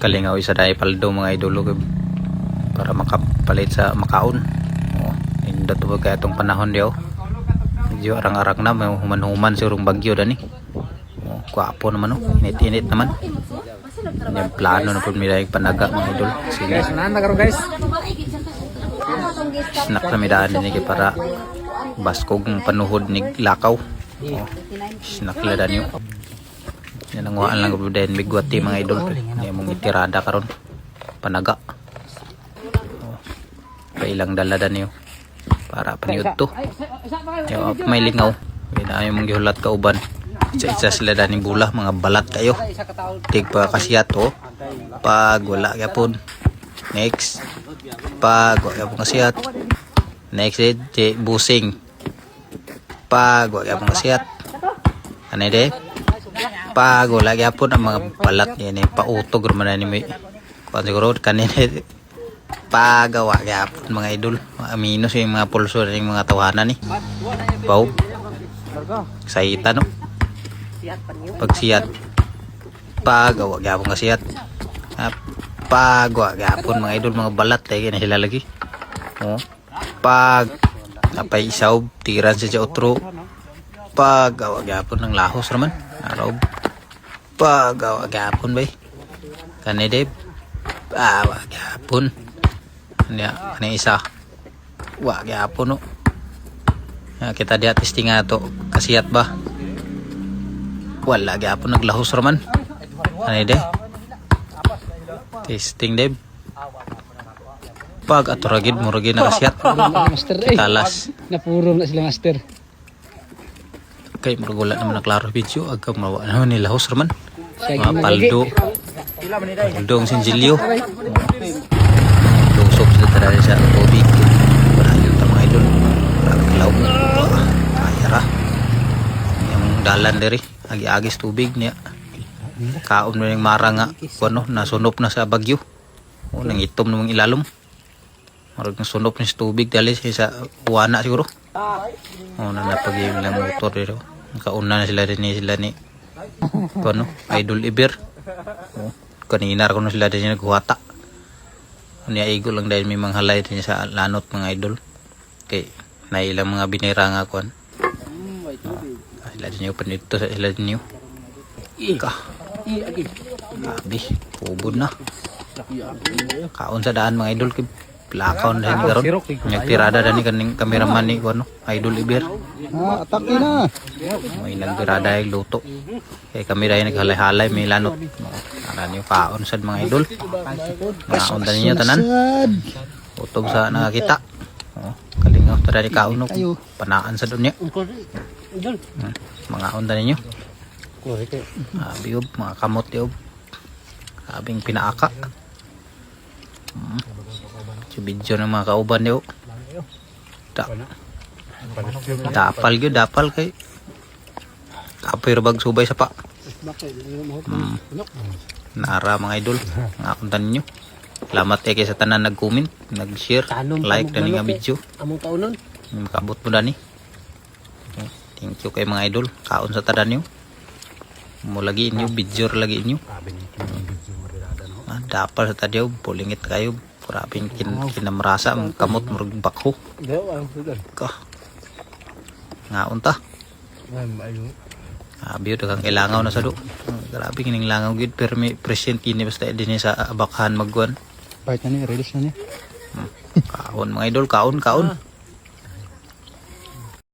Kalingaw isa dahil paldo mga idolo para makapalit sa makaon. Indot ba kaya itong panahon diyo? Medyo arang-arang na, may human-human sigurong bagyo dani. Kwapo naman init-init naman. Yung plano na po nila yung panaga mga idol. Sige. Guys. Snack na midaan din para baskog ng panuhod ni lakaw. Snack na dan yun. Yan ang waan lang po dahil bigwati mga idol. Yan mong itirada karon panaga. Pailang dala dan yun. Para paniud to. Yung may lingaw. Kaya mong gihulat ka uban. Isa sila daning bula, mga balat kayo. Tig pa kasiyat to. Pag wala yapon. Next. Pag wala yapon kasiyat. Next busing. Pag wala yapon kasiyat. Ano de? Pag wala yapon ang mga balat yan pautog naman na ni may. Kung siguro kanina pag wala yapon mga idol. Amino sa mga pulso ng mga tawanan ni. Wow. Saita no. Pagsiyat pagawa gyapon nga siyat pagawa gyapon mga idol mga balat lagi na sila lagi pag napay isaw tiran sa otro pagawa gyapon ng lahos naman araw pagawa gyapon bay kanide wa gyapon ano isa wa gyapon no kita dia testing ato kasiyat ba wala gyapon naglahos raman. Ano de? Testing de. Pag aturagid mo ragid nakasyat. Talas. Napurong na sila master. Kay marugula naman na klaro video agka mawa naman ni lahos raman. Mga paldo. Paldo ang sinjilyo. Lusok sila tara sa tubig. Para yung mga idol. Paglaw. Ayara. Yung dalan diri. Agi-agis tubig niya. Kaon na yung mara nga. Ano, nasunop na sa bagyo. Nang itom na mong ilalom. Marag nasunop na sa tubig. Dali sa buwana siguro. Nanapag-iwin lang motor dito. Kauna na sila ni ano, Idol Iber. Kanina ko na sila din naghuwata. Niaigo lang dahil may mga halay din sa lanot mga idol. Kay nailang mga binira nga kuan. Sila din nyo panito sa sila din nyo. Grabe, pubod na. Kaon sa daan mga idol. Lakaw na ni karon. Nagtirada na ni kaning kameraman ni ano, Idol Iber. Atake na. May nagtirada yung luto. Kaya kami dahil naghalay-halay may lanot. Ara niyo kaon sa mga idol. Kaon na ninyo tanan. Utog sa nakakita. Kalingaw tara ni kaon no. Panaan sa dunya. Mga onda ninyo. Biyog, mga kamot yun. Sabing pinaaka. Video ng mga kauban yun. Dapal kay. Kapir bag subay sa pa. Nara mga idol. Mga onda ninyo. Salamat kay sa tanan nag-comment, nag-share, like na nga video. Among kaunon. Makabot mo dani. Thank you kay mga idol. Kaon sa tanan nyo. Mo lagi inyo, video lagi inyo. Dapal sa tadyaw, pulingit kayo. Kuraping kinamrasa, ang kamot murag bakho. Ngaon ta. Biyo dagang ilangaw na sa do. Grabe kining langaw gid pero may present kini basta dinhi sa abakhan magwan. Part na ni, release na ni. Kaon mga idol, kaon.